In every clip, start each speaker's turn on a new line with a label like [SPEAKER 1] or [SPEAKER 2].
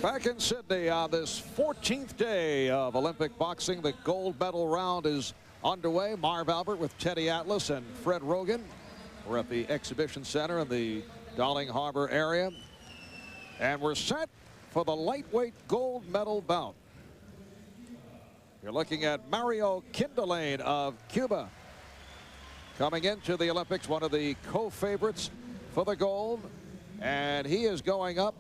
[SPEAKER 1] Back in Sydney on this 14th day of Olympic boxing, the gold medal round is underway. Marv Albert with Teddy Atlas and Fred Rogan. We're at the exhibition center in the Darling Harbor area. And we're set for the lightweight gold medal bout. You're looking at Mario Kindelain of Cuba. Coming into the Olympics, one of the co-favorites for the gold. And he is going up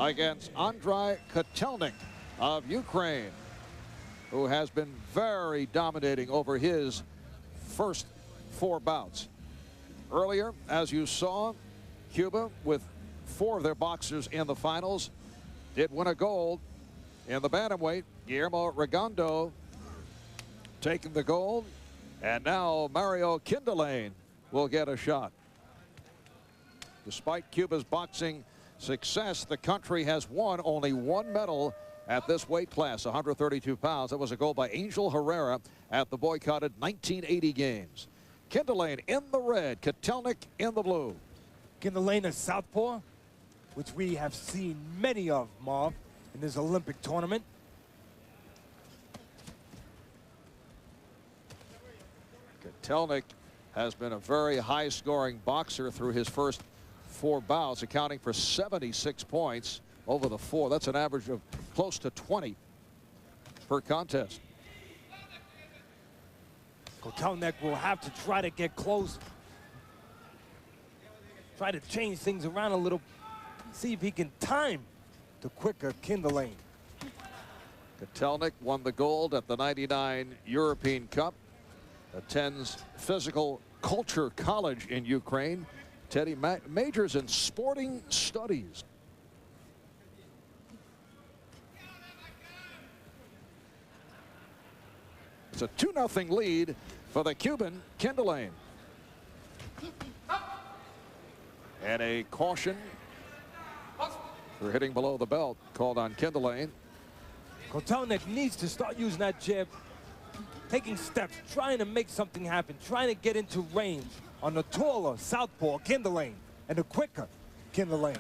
[SPEAKER 1] against Andrei Kotelnik of Ukraine, who has been very dominating over his first 4 bouts. Earlier, as you saw, Cuba, with 4 of their boxers in the finals, did win a gold in the bantamweight. Guillermo Redondo taking the gold, and now Mario Kindelain will get a shot. Despite Cuba's boxing success, the country has won only 1 medal at this weight class, 132 pounds. That was a gold by Angel Herrera at the boycotted 1980 games. Kindelain in the red, Kotelnik in the blue.
[SPEAKER 2] Kindelain, a southpaw, which we have seen many of, Marv, in this Olympic tournament.
[SPEAKER 1] Kotelnik has been a very high-scoring boxer through his first 4 bouts, accounting for 76 points over the 4. That's an average of close to 20 per contest.
[SPEAKER 2] Kotelnik will have to try to get close, try to change things around a little, see if he can time the quicker Kindelain.
[SPEAKER 1] Kotelnik won the gold at the '99 European Cup, attends Physical Culture College in Ukraine. Teddy majors in sporting studies. It's a 2-0 lead for the Cuban, Kindelain. And a caution for hitting below the belt called on Kindelain.
[SPEAKER 2] Kotelnik needs to start using that jab, taking steps, trying to make something happen, trying to get into range on the taller southpaw Kindelain and the quicker Kindelain.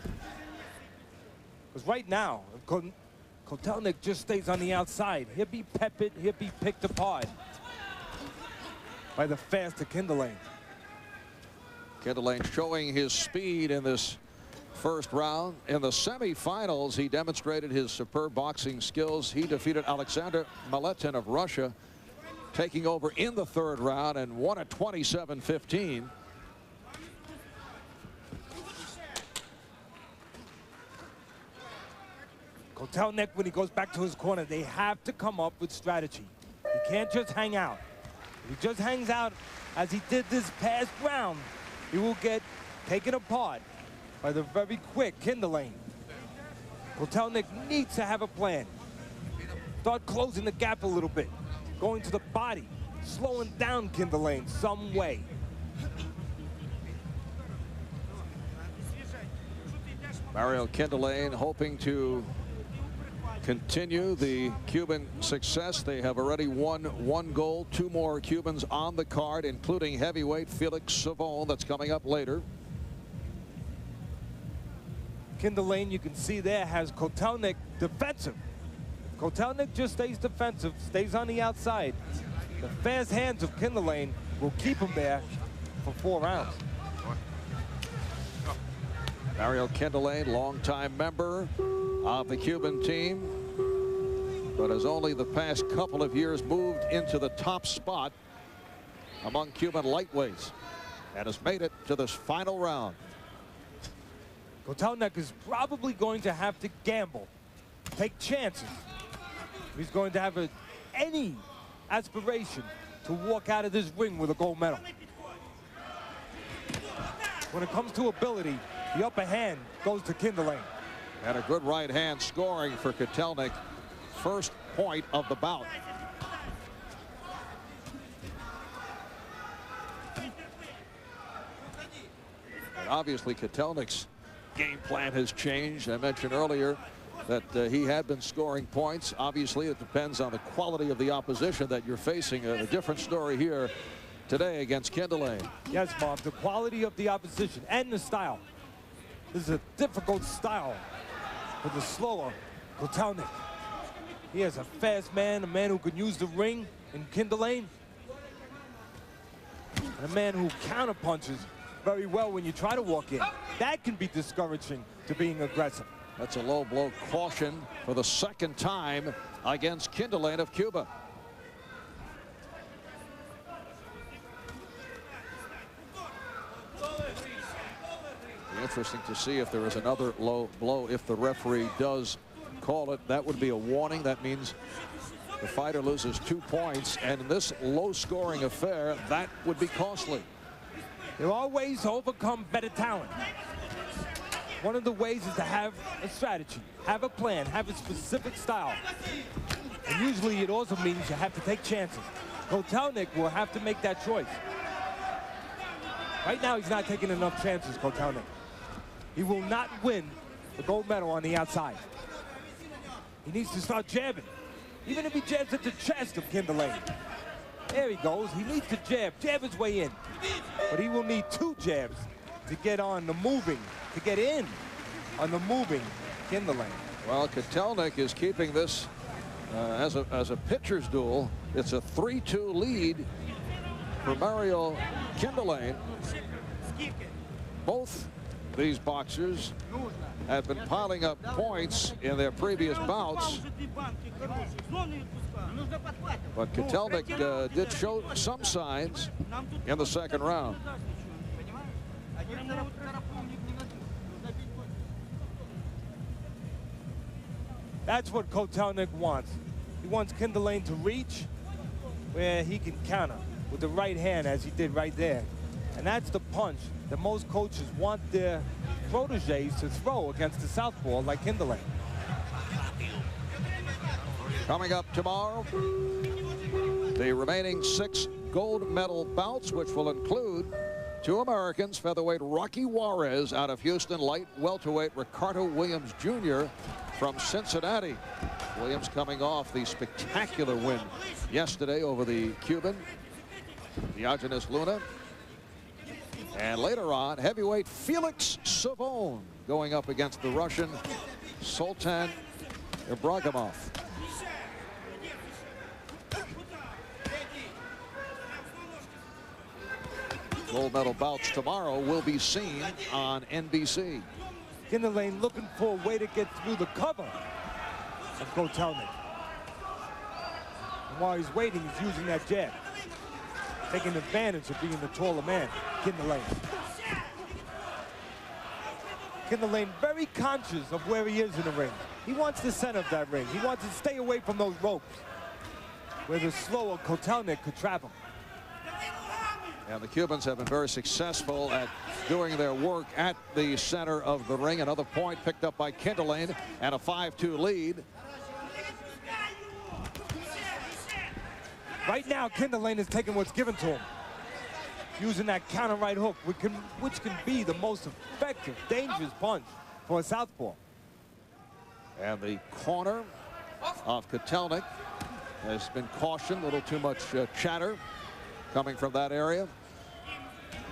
[SPEAKER 2] Because right now, if Kotelnik just stays on the outside, he'll be peppered, he'll be picked apart by the faster Kindelain.
[SPEAKER 1] Kindelain showing his speed in this first round. In the semifinals, he demonstrated his superb boxing skills. He defeated Alexander Maletin of Russia, taking over in the 3rd round, and won at 27-15.
[SPEAKER 2] Kotelnik, when he goes back to his corner, they have to come up with strategy. He can't just hang out. If he just hangs out as he did this past round, he will get taken apart by the very quick Kindelain. Kotelnik needs to have a plan. Start closing the gap a little bit, going to the body, slowing down Kindelain some way.
[SPEAKER 1] Mario Kindelain hoping to continue the Cuban success. They have already won 1 gold, 2 more Cubans on the card, including heavyweight Felix Savon, that's coming up later.
[SPEAKER 2] Kindelain, you can see there, has Kotelnik defensive. Kotelnik just stays defensive, stays on the outside. The fast hands of Kindelain will keep him there for 4 rounds.
[SPEAKER 1] Mario Kindelain, longtime member of the Cuban team, but has only the past couple of years moved into the top spot among Cuban lightweights and has made it to this final round.
[SPEAKER 2] Kotelnik is probably going to have to gamble, take chances. He's going to have any aspiration to walk out of this ring with a gold medal. When it comes to ability, the upper hand goes to Kindelain.
[SPEAKER 1] And a good right hand scoring for Kotelnik. First point of the bout. And obviously Kotelnik's game plan has changed. I mentioned earlier that he had been scoring points. Obviously it depends on the quality of the opposition that you're facing. A different story here today against Kindelain.
[SPEAKER 2] Yes, Bob, the quality of the opposition and the style. This is a difficult style for the slower Kotelnik. He has a fast man, a man who can use the ring in Kinderlane, and a man who counterpunches very well when you try to walk in. That can be discouraging to being aggressive.
[SPEAKER 1] That's a low blow caution for the second time against Kinderlane of Cuba. Be interesting to see if there is another low blow. If the referee does call it, that would be a warning. That means the fighter loses 2 points, and in this low-scoring affair, that would be costly.
[SPEAKER 2] There are ways to overcome better talent. One of the ways is to have a strategy, have a plan, have a specific style. And usually it also means you have to take chances. Kotelnik will have to make that choice. Right now, he's not taking enough chances, Kotelnik. He will not win the gold medal on the outside. He needs to start jabbing. Even if he jabs at the chest of Kinderlane. There he goes. He needs to jab his way in. But he will need 2 jabs to get on the moving, to get in on the moving Kinderlane.
[SPEAKER 1] Well, Kotelnik is keeping this as a pitcher's duel. It's a 3-2 lead for Mario Kinderlane. Both these boxers have been piling up points in their previous bouts. But Kotelnik did show some signs in the second round.
[SPEAKER 2] That's what Kotelnik wants. He wants Kinderlane to reach where he can counter with the right hand, as he did right there. And that's the punch that most coaches want their proteges to throw against the southpaw like Kinderlane.
[SPEAKER 1] Coming up tomorrow, the remaining 6 gold medal bouts, which will include 2 Americans, featherweight Rocky Juarez out of Houston, light welterweight Ricardo Williams Jr. from Cincinnati. Williams coming off the spectacular win yesterday over the Cuban, Diogenes Luna. And later on, heavyweight Felix Savon going up against the Russian Sultan Ibragimov. Gold medal bouts tomorrow will be seen on NBC.
[SPEAKER 2] Kinderlane looking for a way to get through the cover of Kotelnik. And while he's waiting, he's using that jab, taking advantage of being the taller man, Kinderlane. Kinderlane very conscious of where he is in the ring. He wants the center of that ring. He wants to stay away from those ropes where the slower Kotelnik could trap him.
[SPEAKER 1] And the Cubans have been very successful at doing their work at the center of the ring. Another point picked up by Kinderlane and a 5-2 lead.
[SPEAKER 2] Right now, Kinderlane is taking what's given to him, using that counter right hook, which can be the most effective, dangerous punch for a southpaw.
[SPEAKER 1] And the corner of Kotelnik has been cautioned. A little too much chatter coming from that area.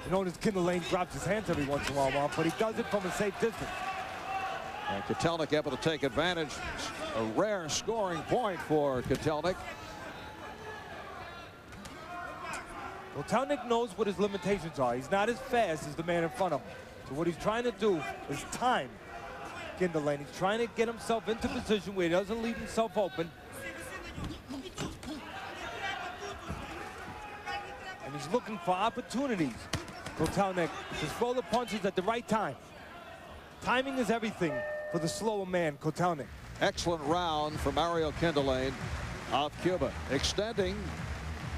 [SPEAKER 2] You notice Kinderlane drops his hands every once in a while, Mark, but he does it from a safe distance.
[SPEAKER 1] And Kotelnik able to take advantage. A rare scoring point for Kotelnik.
[SPEAKER 2] Kotelnik knows what his limitations are. He's not as fast as the man in front of him. So what he's trying to do is time Kinderlane. He's trying to get himself into position where he doesn't leave himself open. And he's looking for opportunities, Kotelnik, to throw the punches at the right time. Timing is everything for the slower man, Kotelnik.
[SPEAKER 1] Excellent round for Mario Kinderlane of Cuba, extending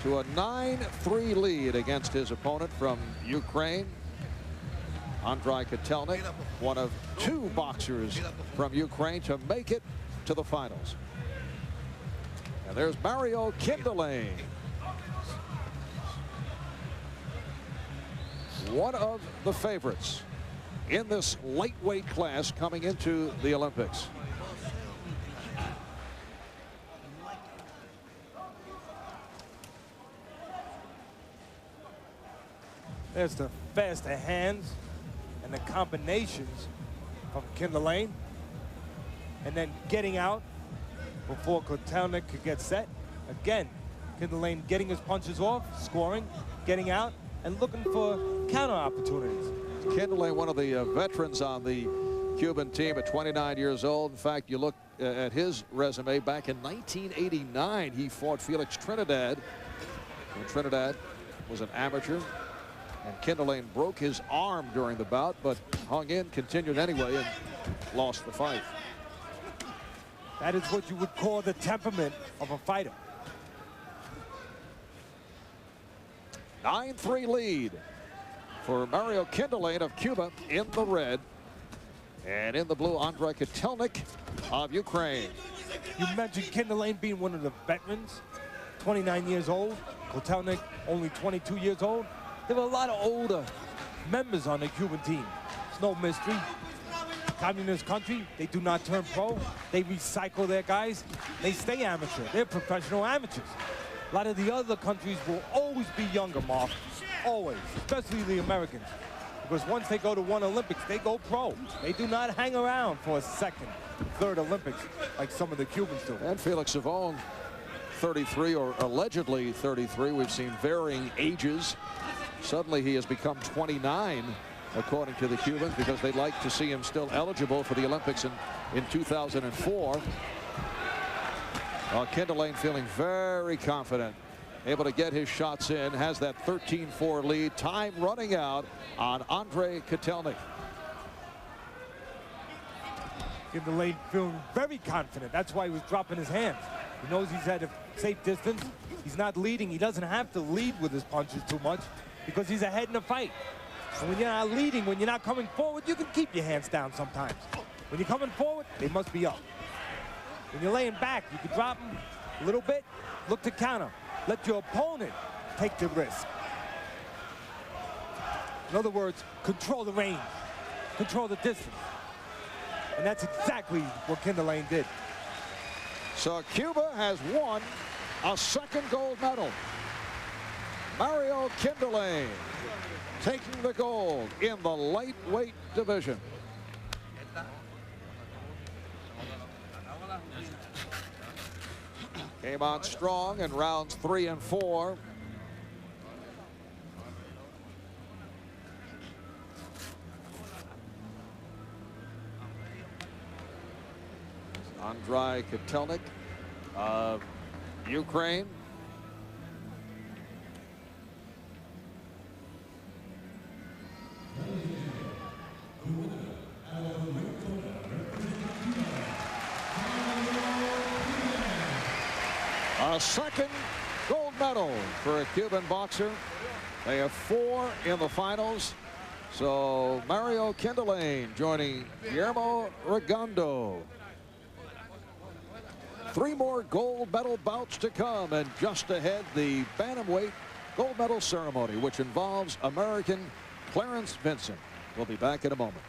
[SPEAKER 1] to a 9-3 lead against his opponent from Ukraine, Andrei Kotelnik, one of 2 boxers from Ukraine to make it to the finals. And there's Mario Kinderlane, one of the favorites in this lightweight class coming into the Olympics.
[SPEAKER 2] There's the faster hands and the combinations from Kinderlane. and then getting out before Kotelnik could get set. Again, Kinderlane getting his punches off, scoring, getting out, and looking for counter opportunities.
[SPEAKER 1] Kinderlane, one of the veterans on the Cuban team at 29 years old. In fact, you look at his resume back in 1989, he fought Felix Trinidad. And Trinidad was an amateur, and Kinderlane broke his arm during the bout, but hung in, continued anyway, and lost the fight.
[SPEAKER 2] That is what you would call the temperament of a fighter.
[SPEAKER 1] 9-3 lead for Mario Kinderlane of Cuba in the red. And in the blue, Andrei Kotelnik of Ukraine.
[SPEAKER 2] You mentioned Kinderlane being one of the veterans, 29 years old. Kotelnik only 22 years old. There were a lot of older members on the Cuban team. It's no mystery. Communist country, they do not turn pro. They recycle their guys. They stay amateur. They're professional amateurs. A lot of the other countries will always be younger, Mark. Always, especially the Americans. Because once they go to one Olympics, they go pro. They do not hang around for a second, third Olympics like some of the Cubans do.
[SPEAKER 1] And Felix Savon, 33 or allegedly 33. We've seen varying ages. Suddenly he has become 29, according to the Cubans, because they'd like to see him still eligible for the Olympics in 2004. Kinderlane feeling very confident, able to get his shots in, has that 13-4 lead. Time running out on Andrei Kotelnik.
[SPEAKER 2] Kinderlane feeling very confident. That's why he was dropping his hands. He knows he's at a safe distance. He's not leading. He doesn't have to lead with his punches too much because he's ahead in the fight. And when you're not leading, when you're not coming forward, you can keep your hands down sometimes. When you're coming forward, they must be up. When you're laying back, you can drop them a little bit, look to counter. Let your opponent take the risk. In other words, control the range, control the distance. And that's exactly what Kinderlane did.
[SPEAKER 1] So Cuba has won a second gold medal. Mario Kinderlane taking the gold in the lightweight division. Came on strong in rounds 3 and 4. Andrei Kotelnik of Ukraine. A second gold medal for a Cuban boxer. They have 4 in the finals. So Mario Kinderlane joining Guillermo Redondo. 3 more gold medal bouts to come, and just ahead the bantamweight gold medal ceremony, which involves American Clarence Vincent. We'll be back in a moment.